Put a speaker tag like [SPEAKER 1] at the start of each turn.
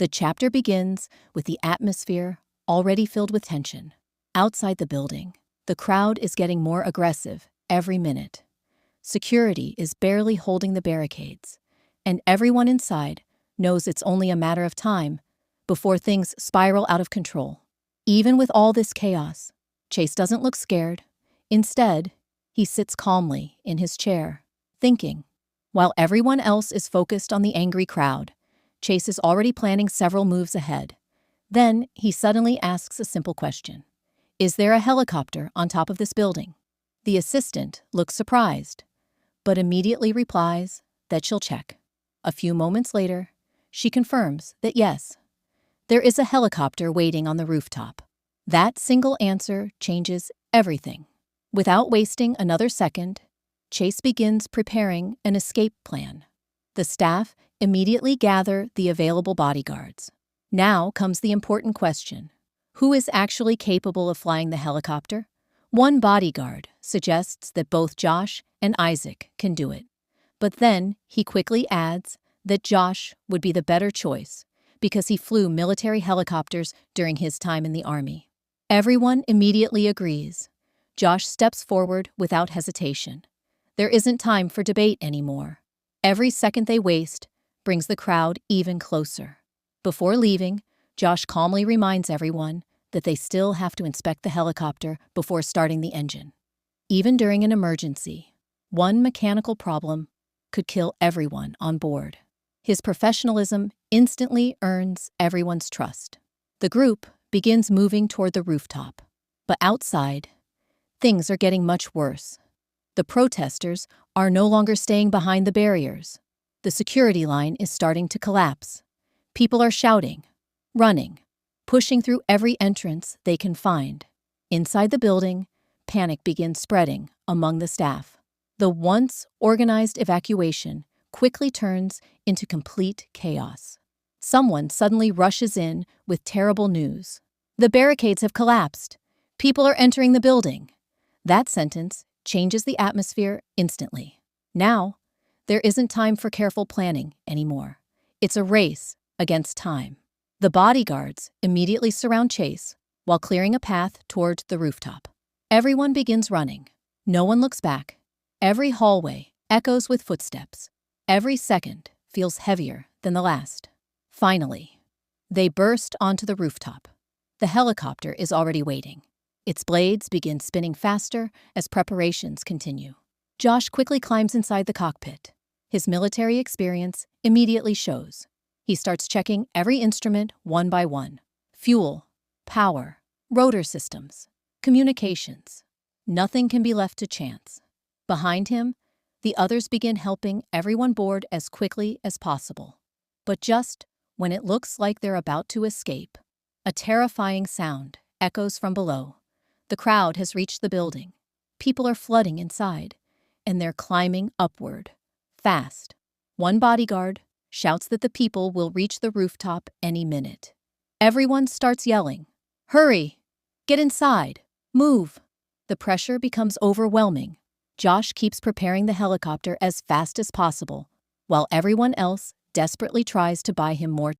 [SPEAKER 1] The chapter begins with the atmosphere already filled with tension. Outside the building, the crowd is getting more aggressive every minute. Security is barely holding the barricades, and everyone inside knows it's only a matter of time before things spiral out of control. Even with all this chaos, Chase doesn't look scared. Instead, he sits calmly in his chair, thinking. While everyone else is focused on the angry crowd, Chase is already planning several moves ahead. Then he suddenly asks a simple question. Is there a helicopter on top of this building? The assistant looks surprised, but immediately replies that she'll check. A few moments later, she confirms that yes, there is a helicopter waiting on the rooftop. That single answer changes everything. Without wasting another second, Chase begins preparing an escape plan. The staff immediately gather the available bodyguards. Now comes the important question. Who is actually capable of flying the helicopter? One bodyguard suggests that both Josh and Isaac can do it. But then he quickly adds that Josh would be the better choice because he flew military helicopters during his time in the army. Everyone immediately agrees. Josh steps forward without hesitation. There isn't time for debate anymore. Every second they waste brings the crowd even closer. Before leaving, Josh calmly reminds everyone that they still have to inspect the helicopter before starting the engine. Even during an emergency, one mechanical problem could kill everyone on board. His professionalism instantly earns everyone's trust. The group begins moving toward the rooftop. But outside, things are getting much worse. The protesters are no longer staying behind the barriers. The security line is starting to collapse. People are shouting, running, pushing through every entrance they can find. Inside the building, panic begins spreading among the staff. The once organized evacuation quickly turns into complete chaos. Someone suddenly rushes in with terrible news. The barricades have collapsed. People are entering the building. That sentence changes the atmosphere instantly. Now, there isn't time for careful planning anymore. It's a race against time. The bodyguards immediately surround Chase while clearing a path toward the rooftop. Everyone begins running. No one looks back. Every hallway echoes with footsteps. Every second feels heavier than the last. Finally, they burst onto the rooftop. The helicopter is already waiting. Its blades begin spinning faster as preparations continue. Josh quickly climbs inside the cockpit. His military experience immediately shows. He starts checking every instrument one by one. Fuel, power, rotor systems, communications. Nothing can be left to chance. Behind him, the others begin helping everyone board as quickly as possible. But just when it looks like they're about to escape, a terrifying sound echoes from below. The crowd has reached the building. People are flooding inside, and they're climbing upward, fast. One bodyguard shouts that the people will reach the rooftop any minute. Everyone starts yelling, "Hurry! Get inside! Move!" The pressure becomes overwhelming. Josh keeps preparing the helicopter as fast as possible, while everyone else desperately tries to buy him more